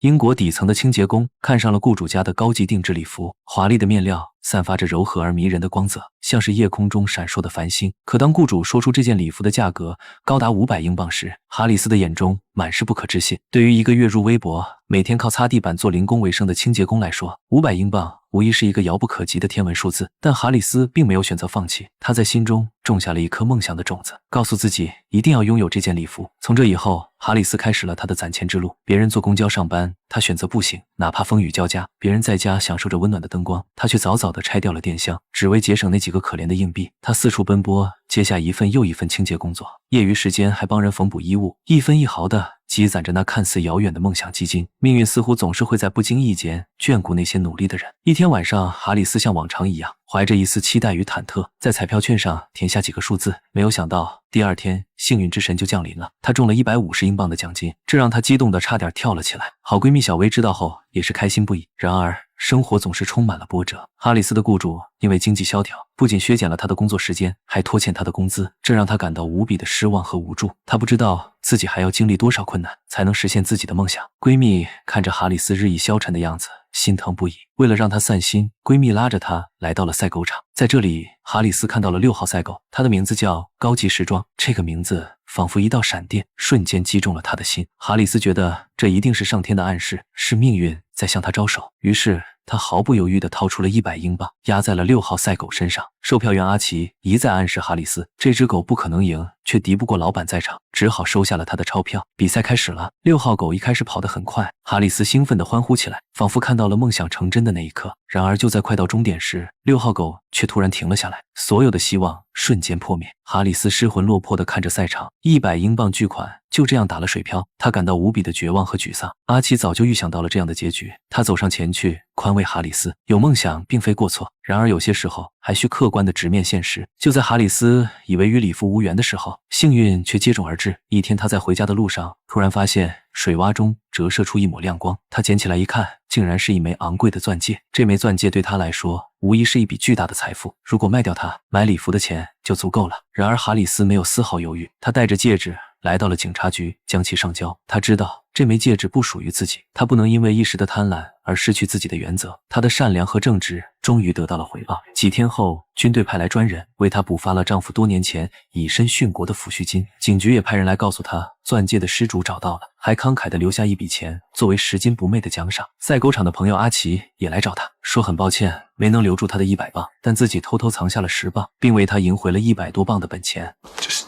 英国底层的清洁工看上了雇主家的高级定制礼服，华丽的面料散发着柔和而迷人的光泽，像是夜空中闪烁的繁星。可当雇主说出这件礼服的价格高达500英镑时，哈里斯的眼中满是不可置信。对于一个月入微薄、每天靠擦地板做零工为生的清洁工来说，500英镑无疑是一个遥不可及的天文数字。但哈里斯并没有选择放弃，他在心中种下了一颗梦想的种子，告诉自己一定要拥有这件礼服。从这以后，哈里斯开始了他的攒钱之路。别人坐公交上班，他选择步行，哪怕风雨交加；别人在家享受着温暖的灯光，他却早早地拆掉了电箱，只为节省那几个可怜的硬币。他四处奔波，接下一份又一份清洁工作，业余时间还帮人缝补衣物，一分一毫地积攒着那看似遥远的梦想基金。命运似乎总是会在不经意间眷顾那些努力的人。一天晚上，哈里斯像往常一样，怀着一丝期待与忐忑，在彩票券上填下几个数字。没有想到，第二天幸运之神就降临了，他中了150英镑的奖金，这让他激动得差点跳了起来。好闺蜜小薇知道后也是开心不已。然而生活总是充满了波折，哈里斯的雇主因为经济萧条，不仅削减了他的工作时间，还拖欠他的工资，这让他感到无比的失望和无助。他不知道自己还要经历多少困难才能实现自己的梦想。闺蜜看着哈里斯日益消沉的样子，心疼不已。为了让他散心，闺蜜拉着他来到了赛狗场。在这里，哈里斯看到了6号赛狗，它的名字叫高级时装。这个名字仿佛一道闪电，瞬间击中了他的心。哈里斯觉得这一定是上天的暗示，是命运在向他招手。于是他毫不犹豫地掏出了100英镑，压在了6号赛狗身上。售票员阿奇一再暗示哈里斯，这只狗不可能赢，却敌不过老板在场，只好收下了他的钞票。比赛开始了，6号狗一开始跑得很快，哈里斯兴奋地欢呼起来，仿佛看到了梦想成真的那一刻。然而就在快到终点时，6号狗却突然停了下来，所有的希望瞬间破灭。哈里斯失魂落魄地看着赛场，100英镑巨款就这样打了水漂，他感到无比的绝望和沮丧。阿奇早就预想到了这样的结局，他走上前去宽慰哈里斯，有梦想并非过错，然而有些时候还需客观地直面现实。就在哈里斯以为与礼服无缘的时候，幸运却接踵而至。一天他在回家的路上，突然发现水洼中折射出一抹亮光，他捡起来一看，竟然是一枚昂贵的钻戒。这枚钻戒对他来说无疑是一笔巨大的财富，如果卖掉它，买礼服的钱就足够了。然而哈里斯没有丝毫犹豫，他带着戒指来到了警察局，将其上交。他知道这枚戒指不属于自己，他不能因为一时的贪婪而失去自己的原则。他的善良和正直终于得到了回报。几天后，军队派来专人为他补发了丈夫多年前以身殉国的抚恤金。警局也派人来告诉他，钻戒的失主找到了，还慷慨地留下一笔钱作为拾金不昧的奖赏。赛狗场的朋友阿奇也来找他，说很抱歉没能留住他的100镑，但自己偷偷藏下了10镑，并为他赢回了100多镑的本钱。Just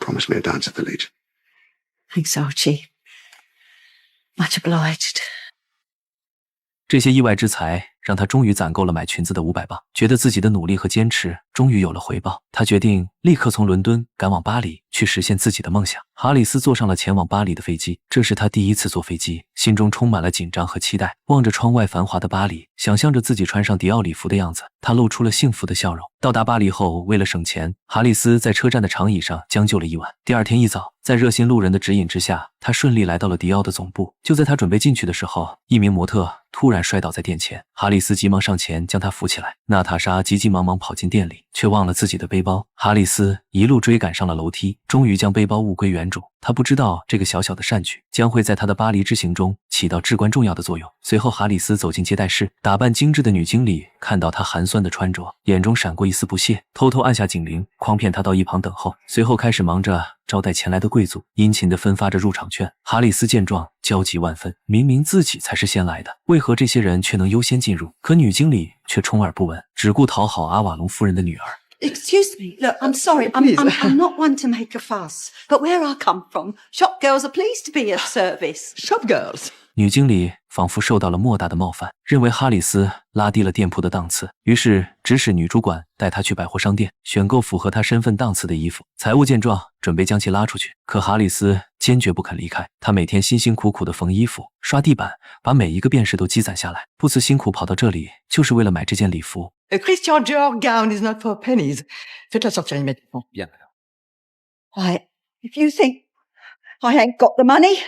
promise me a dance at the Legion. Thanks, Archie. Much obliged. 这些意外之财让他终于攒够了买裙子的500镑，觉得自己的努力和坚持终于有了回报。他决定立刻从伦敦赶往巴黎，去实现自己的梦想。哈里斯坐上了前往巴黎的飞机，这是他第一次坐飞机，心中充满了紧张和期待。望着窗外繁华的巴黎，想象着自己穿上迪奥礼服的样子，他露出了幸福的笑容。到达巴黎后，为了省钱，哈里斯在车站的长椅上将就了一晚。第二天一早，在热心路人的指引之下，他顺利来到了迪奥的总部。就在他准备进去的时候，一名模特突然摔倒在店前，哈里斯急忙上前将他扶起来。娜塔莎急急忙忙跑进店里，却忘了自己的背包。哈里斯一路追赶上了楼梯，终于将背包物归原主。他不知道这个小小的善举将会在他的巴黎之行中起到至关重要的作用。随后哈里斯走进接待室，打扮精致的女经理看到他寒酸的穿着，眼中闪过一丝不屑，偷偷按下警铃，诓骗他到一旁等候。随后开始忙着招待前来的贵族，殷勤地分发着入场券。哈里斯见状焦急万分，明明自己才是先来的，为何这些人却能优先进入？可女经理却充耳不闻，只顾讨好阿瓦隆夫人的女儿。Excuse me. Look, I'm sorry. I'm not one to make a fuss. But where I come from, shop girls are pleased to be of service. Shop girls. 女经理仿佛受到了莫大的冒犯，认为哈里斯拉低了店铺的档次，于是指使女主管带她去百货商店选购符合她身份档次的衣服。财务见状，准备将其拉出去，可哈里斯坚决不肯离开。他每天辛辛苦苦地缝衣服、刷地板，把每一个便士都积攒下来，不辞辛苦跑到这里，就是为了买这件礼服。A Christian Dior gown is not for pennies. Faites-la sortir immédiatement. Bien. Right. If you think I ain't got the money,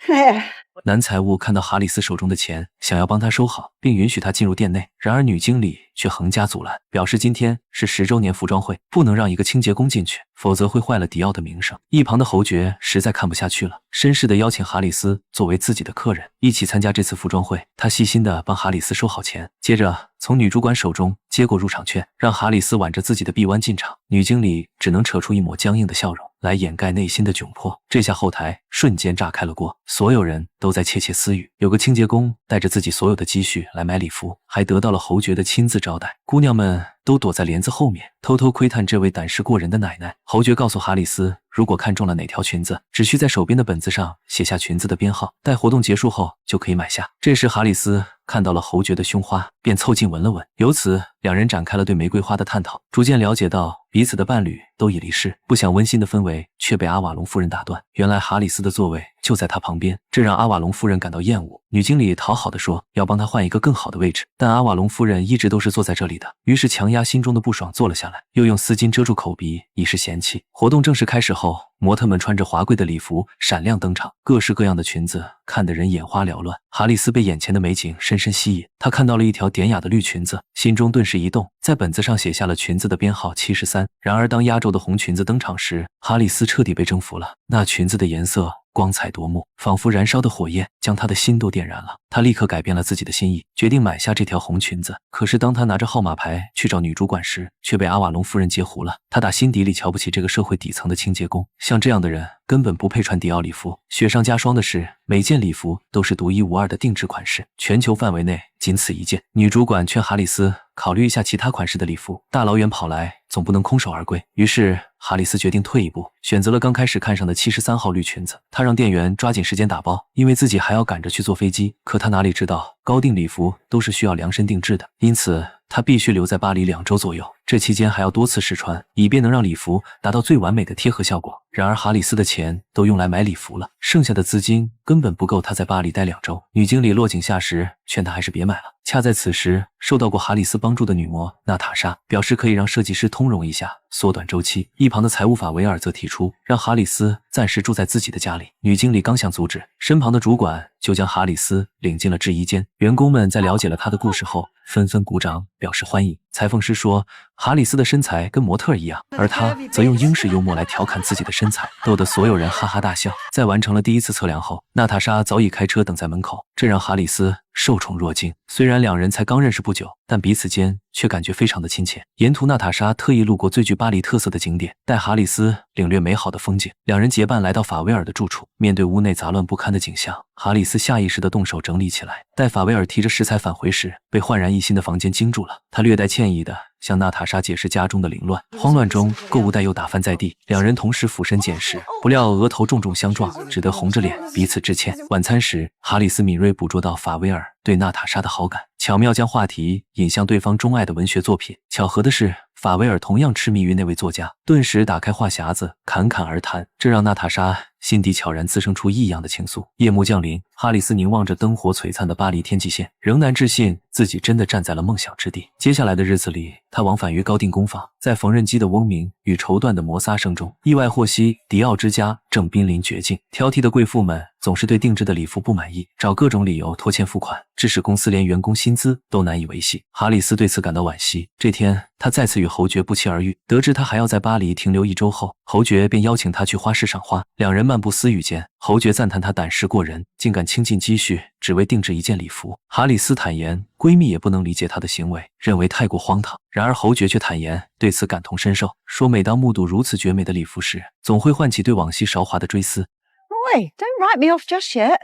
There. 男财务看到哈里斯手中的钱，想要帮他收好，并允许他进入店内。然而女经理却横加阻拦，表示今天是10周年服装会，不能让一个清洁工进去，否则会坏了迪奥的名声。一旁的侯爵实在看不下去了，绅士地邀请哈里斯作为自己的客人，一起参加这次服装会。他细心地帮哈里斯收好钱，接着从女主管手中接过入场券，让哈里斯挽着自己的臂弯进场。女经理只能扯出一抹僵硬的笑容来掩盖内心的窘迫。这下后台瞬间炸开了锅，所有人都在窃窃私语。有个清洁工带着自己所有的积蓄来买礼服，还得到了侯爵的亲自招待。姑娘们都躲在帘子后面，偷偷窥探这位胆识过人的奶奶。侯爵告诉哈里斯，如果看中了哪条裙子，只需在手边的本子上写下裙子的编号，待活动结束后就可以买下。这时哈里斯看到了侯爵的胸花，便凑近闻了闻，由此两人展开了对玫瑰花的探讨，逐渐了解到彼此的伴侣都已离世，不想温馨的氛围却被阿瓦隆夫人打断。原来哈里斯的座位就在他旁边，这让阿瓦隆夫人感到厌恶。女经理讨好的说要帮他换一个更好的位置，但阿瓦隆夫人一直都是坐在这里的，于是强压心中的不爽坐了下来，又用丝巾遮住口鼻以示嫌弃。活动正式开始后，模特们穿着华贵的礼服闪亮登场，各式各样的裙子看得人眼花缭乱。哈里斯被眼前的美景深深吸引，他看到了一条典雅的绿裙子，心中顿时一动，在本子上写下了裙子的编号73。然而当压轴的红裙子登场时，哈里斯彻底被征服了。那裙子的颜色光彩夺目，仿佛燃烧的火焰将他的心都点燃了。他立刻改变了自己的心意，决定买下这条红裙子。可是当他拿着号码牌去找女主管时，却被阿瓦隆夫人截胡了。他打心底里瞧不起这个社会底层的清洁工，像这样的人根本不配穿迪奥礼服。雪上加霜的是，每件礼服都是独一无二的定制款式，全球范围内仅此一件。女主管劝哈里斯考虑一下其他款式的礼服，大老远跑来总不能空手而归。于是哈里斯决定退一步，选择了刚开始看上的73号绿裙子。他让店员抓紧时间打包，因为自己还要赶着去坐飞机。可他哪里知道，高定礼服都是需要量身定制的，因此他必须留在巴黎2周左右。这期间还要多次试穿，以便能让礼服达到最完美的贴合效果。然而哈里斯的钱都用来买礼服了，剩下的资金根本不够他在巴黎待2周。女经理落井下石，劝他还是别买了。恰在此时，受到过哈里斯帮助的女模娜塔莎表示可以让设计师通融一下，缩短周期。一旁的财务法维尔则提出让哈里斯暂时住在自己的家里。女经理刚想阻止，身旁的主管就将哈里斯领进了制衣间。员工们在了解了他的故事后，纷纷鼓掌表示欢迎。裁缝师说哈里斯的身材跟模特一样，而他则用英式幽默来调侃自己的身材，逗得所有人哈哈大笑。在完成了第一次测量后，娜塔莎早已开车等在门口，这让哈里斯受宠若惊。虽然两人才刚认识不久，但彼此间却感觉非常的亲切。沿途娜塔莎特意路过最具巴黎特色的景点，带哈里斯领略美好的风景。两人结伴来到法维尔的住处，面对屋内杂乱不堪的景象，哈里斯下意识地动手整理起来。待法维尔提着食材返回时，被焕然一新的房间惊住了。他略带歉意地向娜塔莎解释家中的凌乱，慌乱中购物袋又打翻在地。两人同时俯身捡拾，不料额头重重相撞，只得红着脸彼此致歉。晚餐时，哈里斯敏锐捕捉到法维尔对娜塔莎的好感，巧妙将话题引向对方钟爱的文学作品。巧合的是，法维尔同样痴迷于那位作家，顿时打开话匣子侃侃而谈，这让娜塔莎心底悄然滋生出异样的情愫。夜幕降临，哈里斯凝望着灯火璀璨的巴黎天际线，仍难置信自己真的站在了梦想之地。接下来的日子里，他往返于高定工坊，在缝纫机的嗡鸣与绸缎的摩挲声中，意外获悉迪奥之家正濒临绝境。挑剔的贵妇们总是对定制的礼服不满意，找各种理由拖欠付款，致使公司连员工薪资都难以维系。哈里斯对此感到惋惜。这天，他再次与侯爵不期而遇，得知他还要在巴黎停留1周后，侯爵便邀请他去花市赏花。两人漫步私语间，侯爵赞叹他胆识过人，竟敢倾尽积蓄只为定制一件礼服。哈里斯坦言，闺蜜也不能理解他的行为，认为太过荒唐。然而侯爵却坦言对此感同身受，说每当目睹如此绝美的礼服时，总会唤起对往昔韶华的追思。Roy, don't write me off just yet.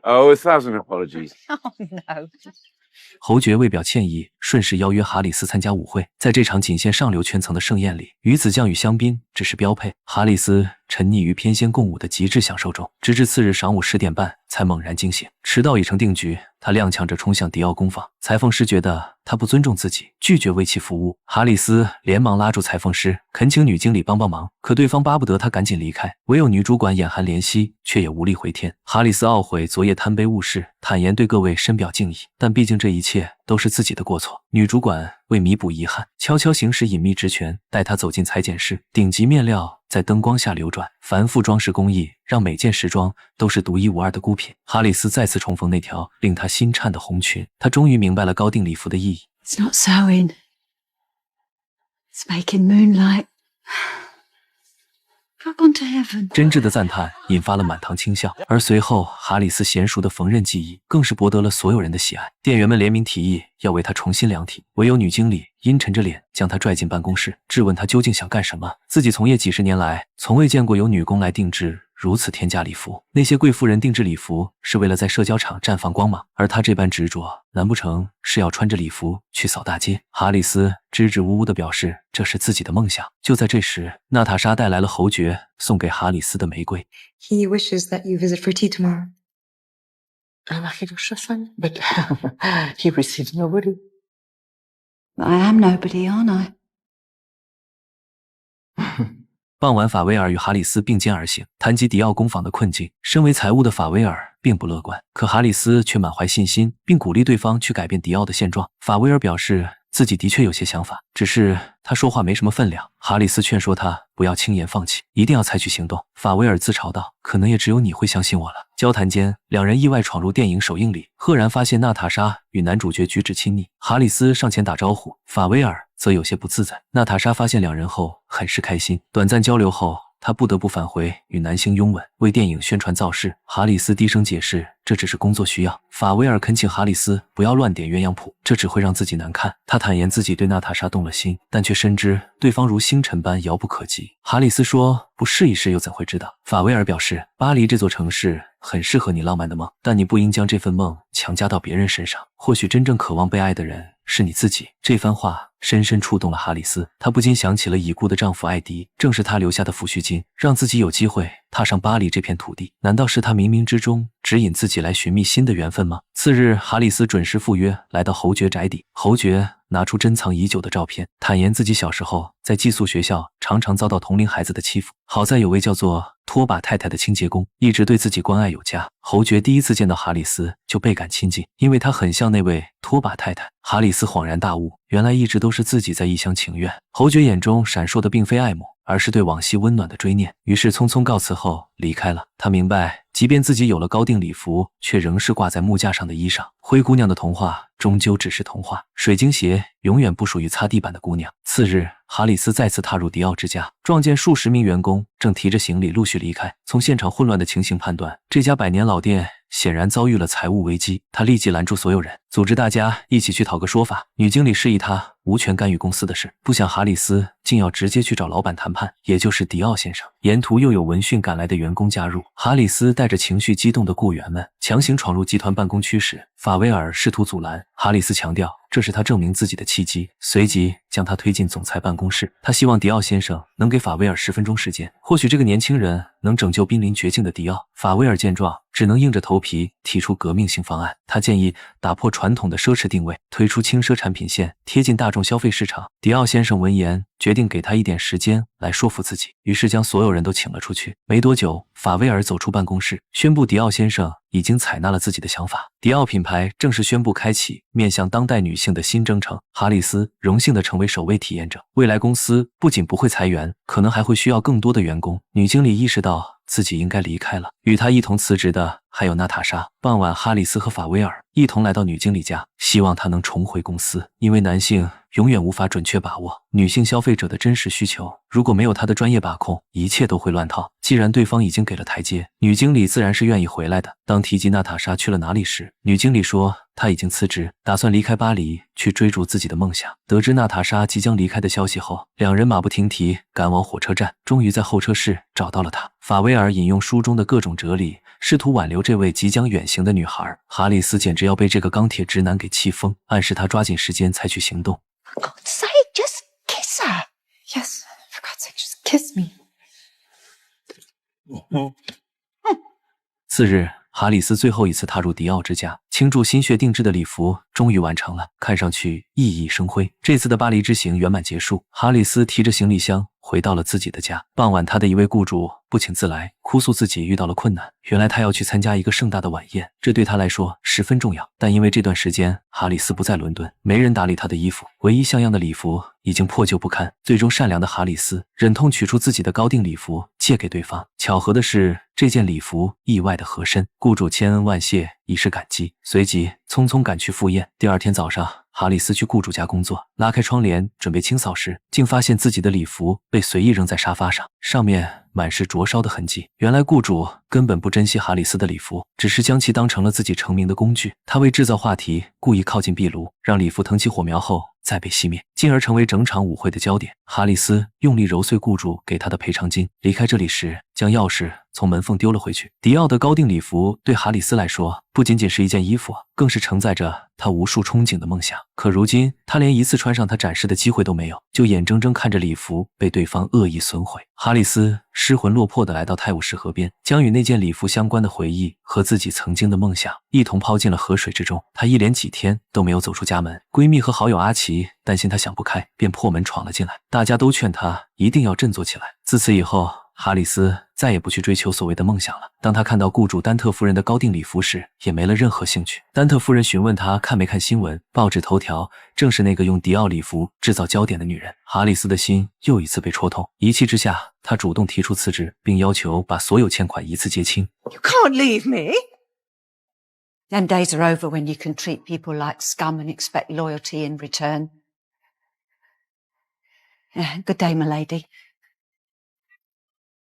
Oh, 1,000 apologies. Oh, no. 侯爵为表歉意，顺势邀约哈里斯参加舞会。在这场仅限上流圈层的盛宴里，鱼子酱与香槟只是标配。哈里斯沉溺于偏仙共舞的极致享受中，直至次日晌午10点半才猛然惊醒。迟到已成定局，他踉跄着冲向迪奥工坊。裁缝师觉得他不尊重自己，拒绝为其服务。哈里斯连忙拉住裁缝师，恳请女经理帮帮忙，可对方巴不得他赶紧离开，唯有女主管眼含怜惜，却也无力回天。哈里斯懊悔昨夜贪杯误事，坦言对各位深表敬意，但毕竟这一切都是自己的过错。女主管为弥补遗憾，悄悄行使隐秘职权，带他走进裁剪室。顶级面料在灯光下流转，繁复装饰工艺让每件时装都是独一无二的孤品。哈里斯再次重逢那条令他心颤的红裙，他终于明白了高定礼服的意义。It's not sewing. It's making moonlight. I've gone to heaven. 真挚的赞叹引发了满堂轻笑，而随后哈里斯娴熟的缝纫技艺更是博得了所有人的喜爱。店员们联名提议要为他重新量体，唯有女经理阴沉着脸将他拽进办公室，质问他究竟想干什么。自己从业几十年来，从未见过有女工来定制如此天价礼服。那些贵妇人定制礼服是为了在社交场绽放光芒，而他这般执着，难不成是要穿着礼服去扫大街？哈里斯支支吾吾地表示这是自己的梦想。就在这时，娜塔莎带来了侯爵送给哈里斯的玫瑰。 He wishes that you visit for tea tomorrow. But he receives nobody. I am nobody, aren't I? 傍晚，法威尔与哈里斯并肩而行，谈及迪奥工坊的困境。身为财务的法威尔并不乐观，可哈里斯却满怀信心，并鼓励对方去改变迪奥的现状。法威尔表示自己的确有些想法，只是他说话没什么分量。哈里斯劝说他不要轻言放弃，一定要采取行动。法威尔自嘲道：“可能也只有你会相信我了。”交谈间，两人意外闯入电影首映礼，赫然发现娜塔莎与男主角举止亲昵。哈里斯上前打招呼，法威尔则有些不自在。娜塔莎发现两人后很是开心，短暂交流后，他不得不返回与男星拥吻，为电影宣传造势。哈里斯低声解释这只是工作需要。法威尔恳请哈里斯不要乱点鸳鸯谱，这只会让自己难看。他坦言自己对娜塔莎动了心，但却深知对方如星辰般遥不可及。哈里斯说不试一试又怎会知道。法威尔表示巴黎这座城市很适合你浪漫的梦，但你不应将这份梦强加到别人身上。或许真正渴望被爱的人是你自己。这番话深深触动了哈里斯，他不禁想起了已故的丈夫艾迪，正是他留下的抚恤金，让自己有机会踏上巴黎这片土地。难道是他冥冥之中指引自己来寻觅新的缘分吗？次日，哈里斯准时赴约，来到侯爵宅邸。侯爵拿出珍藏已久的照片，坦言自己小时候在寄宿学校常常遭到同龄孩子的欺负，好在有位叫做拖把太太的清洁工一直对自己关爱有加。侯爵第一次见到哈里斯就倍感亲近，因为他很像那位拖把太太。哈里斯恍然大悟，原来一直都是自己在一厢情愿。侯爵眼中闪烁的并非爱慕，而是对往昔温暖的追念，于是匆匆告辞后离开了。他明白，即便自己有了高定礼服，却仍是挂在木架上的衣裳。灰姑娘的童话终究只是童话，水晶鞋永远不属于擦地板的姑娘。次日，哈里斯再次踏入迪奥之家，撞见数十名员工正提着行李陆续离开。从现场混乱的情形判断，这家百年老店显然遭遇了财务危机。他立即拦住所有人，组织大家一起去讨个说法。女经理示意他无权干预公司的事，不想哈里斯竟要直接去找老板谈判，也就是迪奥先生。沿途又有闻讯赶来的员工加入，哈里斯带着情绪激动的雇员们强行闯入集团办公区时，法威尔试图阻拦。哈里斯强调这是他证明自己的契机，随即将他推进总裁办公室。他希望迪奥先生能给法威尔10分钟时间，或许这个年轻人能拯救濒临绝境的迪奥。法威尔见状，只能硬着头皮提出革命性方案。他建议打破传统的奢侈定位，推出轻奢产品线，贴近大众消费市场。迪奥先生闻言，决定给他一点时间来说服自己，于是将所有人都请了出去。没多久，法威尔走出办公室，宣布迪奥先生已经采纳了自己的想法。迪奥品牌正式宣布开启面向当代女性的新征程。哈里斯荣幸地成为首位体验者。未来公司不仅不会裁员，可能还会需要更多的员工。女经理意识到自己应该离开了，与她一同辞职的还有娜塔莎。傍晚，哈里斯和法威尔一同来到女经理家，希望她能重回公司，因为男性永远无法准确把握女性消费者的真实需求，如果没有他的专业把控，一切都会乱套。既然对方已经给了台阶，女经理自然是愿意回来的。当提及娜塔莎去了哪里时，女经理说她已经辞职，打算离开巴黎去追逐自己的梦想。得知娜塔莎即将离开的消息后，两人马不停蹄赶往火车站，终于在候车室找到了她。法威尔引用书中的各种哲理，试图挽留这位即将远行的女孩。哈里斯简直要被这个钢铁直男给气疯，暗示他抓紧时间采取行动。 For God's sake, just kiss her. Yes, for God's sake, just kiss me. 次日，哈里斯最后一次踏入迪奥之家，倾注心血定制的礼服终于完成了，看上去熠熠生辉。这次的巴黎之行圆满结束，哈里斯提着行李箱回到了自己的家。傍晚，他的一位雇主不请自来，哭诉自己遇到了困难。原来他要去参加一个盛大的晚宴，这对他来说十分重要。但因为这段时间哈里斯不在伦敦，没人打理他的衣服，唯一像样的礼服已经破旧不堪。最终，善良的哈里斯忍痛取出自己的高定礼服借给对方。巧合的是，这件礼服意外的合身，雇主千恩万谢，以示感激，随即匆匆赶去赴宴。第二天早上，哈里斯去雇主家工作，拉开窗帘准备清扫时，竟发现自己的礼服被随意扔在沙发上，上面满是灼烧的痕迹。原来雇主根本不珍惜哈里斯的礼服，只是将其当成了自己成名的工具。他为制造话题，故意靠近壁炉，让礼服腾起火苗后再被熄灭，进而成为整场舞会的焦点。哈里斯用力揉碎雇主给他的赔偿金，离开这里时将钥匙从门缝丢了回去。迪奥的高定礼服对哈里斯来说不仅仅是一件衣服，更是承载着他无数憧憬的梦想。可如今他连一次穿上它展示的机会都没有，就眼睁睁看着礼服被对方恶意损毁。哈里斯失魂落魄地来到泰晤士河边，将与那件礼服相关的回忆和自己曾经的梦想一同抛进了河水之中。他一连几天都没有走出家门，闺蜜和好友阿奇担心他想不开，便破门闯了进来。大家都劝他一定要振作起来。自此以后，哈里斯再也不去追求所谓的梦想了。当他看到雇主丹特夫人的高定礼服时，也没了任何兴趣。丹特夫人询问他看没看新闻，报纸头条正是那个用迪奥礼服制造焦点的女人。哈里斯的心又一次被戳痛，一气之下，他主动提出辞职，并要求把所有欠款一次结清。You can't leave me. Them days are over when you can treat people like scum and expect loyalty in return. Good day, my lady.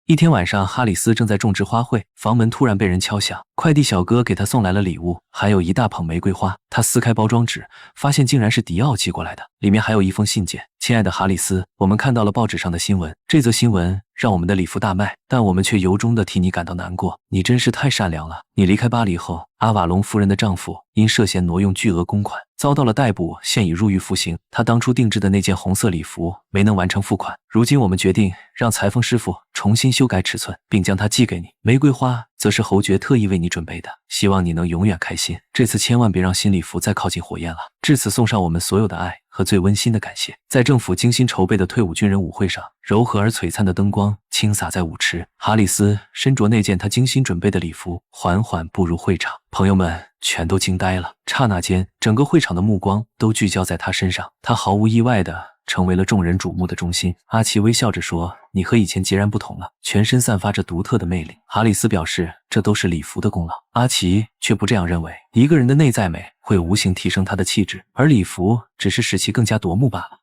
一天晚上，哈里斯正在种植花卉，房门突然被人敲响。快递小哥给他送来了礼物，还有一大捧玫瑰花。他撕开包装纸，发现竟然是迪奥寄过来的，里面还有一封信件。亲爱的哈里斯，我们看到了报纸上的新闻，这则新闻让我们的礼服大卖，但我们却由衷的替你感到难过。你真是太善良了。你离开巴黎后，阿瓦隆夫人的丈夫因涉嫌挪用巨额公款遭到了逮捕，现已入狱服刑。他当初定制的那件红色礼服没能完成付款，如今我们决定让裁缝师傅重新修改尺寸，并将它寄给你。玫瑰花则是侯爵特意为你准备的，希望你能永远开心。这次千万别让新礼服再靠近火焰了。至此送上我们所有的爱和最温馨的感谢。在政府精心筹备的退伍军人舞会上，柔和而璀璨的灯光倾洒在舞池。哈里斯身着那件他精心准备的礼服，缓缓步入会场。朋友们全都惊呆了，刹那间，整个会场的目光都聚焦在他身上。他毫无意外地成为了众人瞩目的中心。阿奇微笑着说：“你和以前截然不同了，全身散发着独特的魅力。”哈里斯表示，这都是礼服的功劳。阿奇却不这样认为，一个人的内在美会无形提升他的气质，而礼服只是使其更加夺目罢了。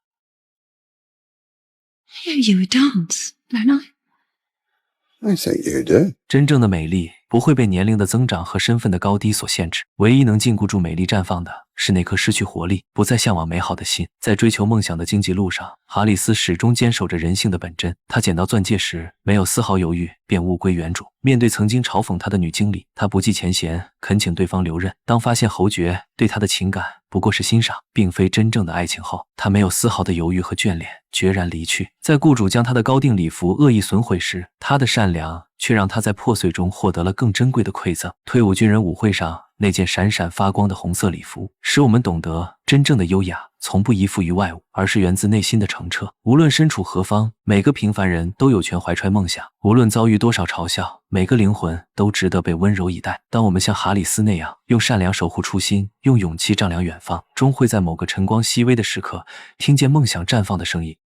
You a dance, don't I? I think you do. 真正的美丽不会被年龄的增长和身份的高低所限制，唯一能禁锢住美丽绽放的是那颗失去活力、不再向往美好的心。在追求梦想的荆棘路上，哈里斯始终坚守着人性的本真。他捡到钻戒时没有丝毫犹豫，便物归原主。面对曾经嘲讽他的女经理，他不计前嫌，恳请对方留任。当发现侯爵对他的情感不过是欣赏，并非真正的爱情后，他没有丝毫的犹豫和眷恋，决然离去。在雇主将他的高定礼服恶意损毁时，他的善良却让他在破碎中获得了更珍贵的馈赠。退伍军人舞会上那件闪闪发光的红色礼服，使我们懂得真正的优雅从不依附于外物，而是源自内心的澄澈。无论身处何方，每个平凡人都有权怀揣梦想，无论遭遇多少嘲笑，每个灵魂都值得被温柔以待。当我们像哈里斯那样用善良守护初心，用勇气丈量远方，终会在某个晨光熹微的时刻听见梦想绽放的声音。